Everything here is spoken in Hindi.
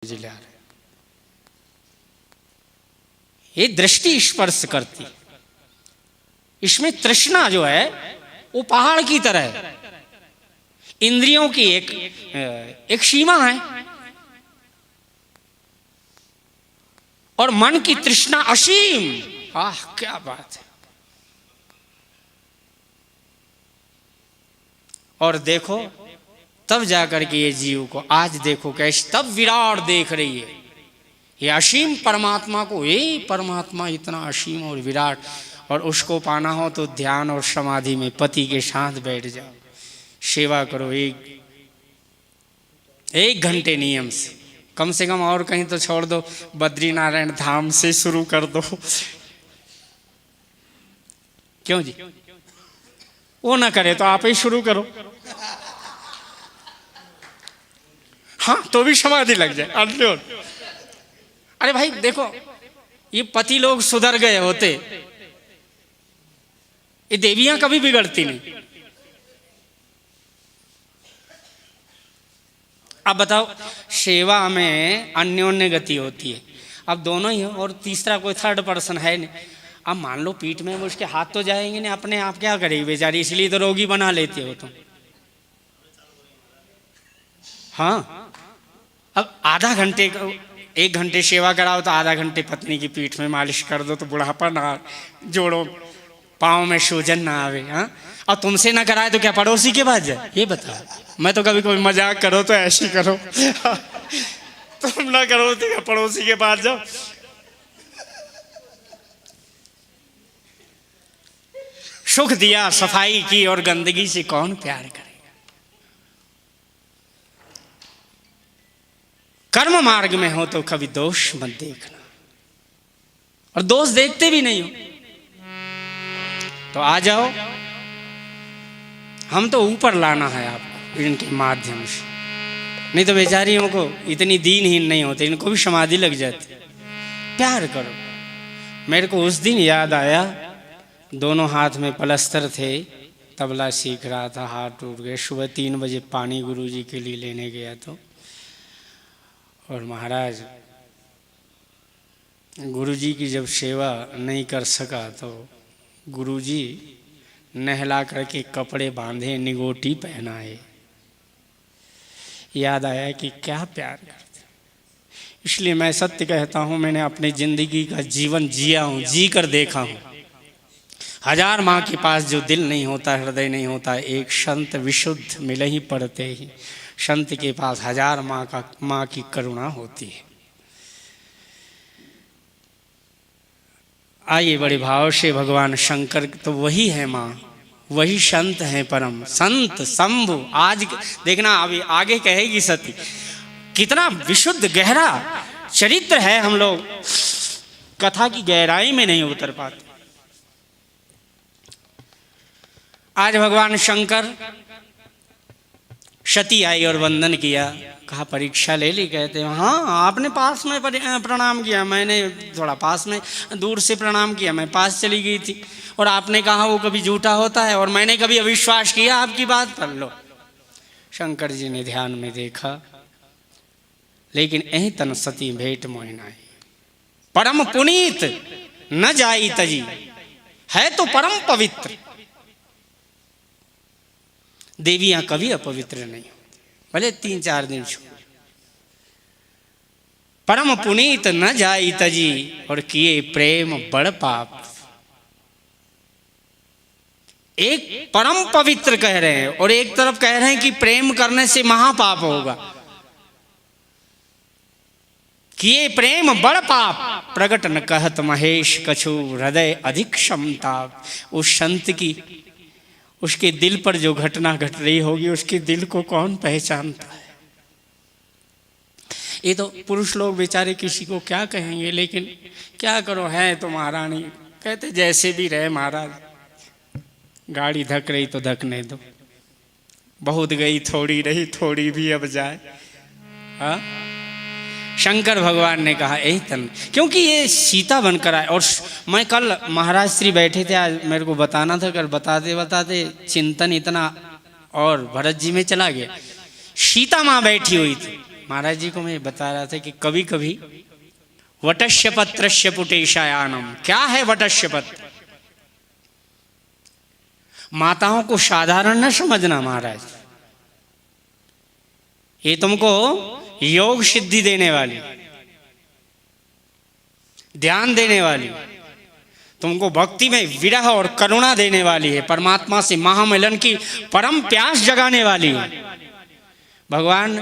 जिले आ रहे, ये दृष्टि स्पर्श करती, इसमें तृष्णा जो है वो पहाड़ की तरह है। इंद्रियों की एक सीमा है और मन की तृष्णा असीम। आह क्या बात है। और देखो तब जाकर के ये जीव को आज देखो कैसे तब विराट देख रही है ये असीम परमात्मा को। ये परमात्मा इतना असीम और विराट, और उसको पाना हो तो ध्यान और समाधि में पति के साथ बैठ जाओ, सेवा करो एक घंटे नियम से कम और कहीं तो छोड़ दो, बद्रीनारायण धाम से शुरू कर दो। क्यों जी, वो ना करे तो आप ही शुरू करो। हाँ तो भी समाधि लग जाए। अरे भाई देखो, ये पति लोग सुधर गए होते, ये देवियां कभी बिगड़ती नहीं। अब बताओ, सेवा में अन्योन्य गति होती है। अब दोनों ही हो और तीसरा कोई थर्ड पर्सन है नहीं। अब मान लो पीठ में उसके हाथ तो जाएंगे नहीं, अपने आप क्या करेगी बेचारी, इसलिए तो रोगी बना लेते हो तुम। हाँ अब आधा घंटे 1 घंटे सेवा कराओ तो आधा घंटे पत्नी की पीठ में मालिश कर दो तो बुढ़ापा ना, जोड़ो पाँव में सूजन ना आवे। हाँ और तुमसे ना कराए तो क्या पड़ोसी के पास जाए? ये बताओ। मैं तो कभी कोई मजाक करो तो ऐसे करो, तुम ना करो तो क्या पड़ोसी के पास जाओ। सुख दिया, सफाई की, और गंदगी से कौन प्यार करेगा। कर्म मार्ग में हो तो कभी दोष मत देखना, और दोष देखते भी नहीं हो तो आ जाओ, हम तो ऊपर लाना है आपको इनके माध्यम से। नहीं तो बेचारियों को इतनी दीनहीन नहीं होते, इनको भी समाधि लग जाती। प्यार करो। मेरे को उस दिन याद आया, दोनों हाथ में प्लास्टर थे, तबला सीख रहा था, हाथ टूट गए। सुबह 3 बजे पानी गुरुजी के लिए लेने गया तो, और महाराज गुरुजी की जब सेवा नहीं कर सका तो गुरुजी नहला करके कपड़े बांधे, निगोटी पहनाए। याद आया कि क्या प्यार करते। इसलिए मैं सत्य कहता हूँ, मैंने अपनी जिंदगी का जीवन जिया हूँ, जी कर देखा हूँ। 1000 माँ के पास जो दिल नहीं होता, हृदय नहीं होता, एक संत विशुद्ध मिल ही पड़ते ही। संत के पास 1000 माँ की करुणा होती है। आइए बड़े भाव से, भगवान शंकर तो वही है माँ, वही संत है परम संत शंभु। आज देखना अभी आगे कहेगी सती, कितना विशुद्ध गहरा चरित्र है। हम लोग कथा की गहराई में नहीं उतर पाते। आज भगवान शंकर, सती आई और वंदन किया, कहा परीक्षा ले ली। कहते हैं हाँ आपने पास में प्रणाम किया, मैंने थोड़ा पास में दूर से प्रणाम किया, मैं पास चली गई थी, और आपने कहा वो कभी झूठा होता है, और मैंने कभी अविश्वास किया आपकी बात पर। लो शंकर जी ने ध्यान में देखा, लेकिन यही तन सती भेंट मोहिनाई, परम पुनीत न जाई तजी, है तो परम पवित्र। देवियां कभी अपवित्र नहीं होती, भले 3-4 दिन छो। परम पुनीत न जाई तजी, और किए प्रेम बड़ पाप। एक परम पवित्र कह रहे हैं और एक तरफ कह रहे हैं कि प्रेम करने से महापाप होगा। किए प्रेम बड़ पाप, प्रगट न कहत महेश कछु, हृदय अधिक क्षमता। उस संत की, उसके दिल पर जो घटना घट रही होगी, उसके दिल को कौन पहचानता है। ये तो पुरुष लोग बेचारे किसी को क्या कहेंगे, लेकिन क्या करो, है तो महारानी। कहते जैसे भी रहे महाराज, गाड़ी धक रही तो धकने दो, बहुत गई थोड़ी रही, थोड़ी भी अब जाए। हाँ शंकर भगवान ने कहा यही तन, क्योंकि ये सीता बनकर आए। और मैं कल, महाराज श्री बैठे थे, आज मेरे को बताना था, कल बताते बताते चिंतन इतना और भरत जी में चला गया। सीता माँ बैठी हुई थी, महाराज जी को मैं बता रहा था कि कभी कभी वटस्य पत्रस्य पुटेशायानम, क्या है वटस्य पत्र? माताओं को साधारण न समझना महाराज, ये तुमको योग सिद्धि देने वाली, ध्यान देने वाली, तुमको भक्ति में विरह और करुणा देने वाली है, परमात्मा से महामिलन की परम प्यास जगाने वाली है। भगवान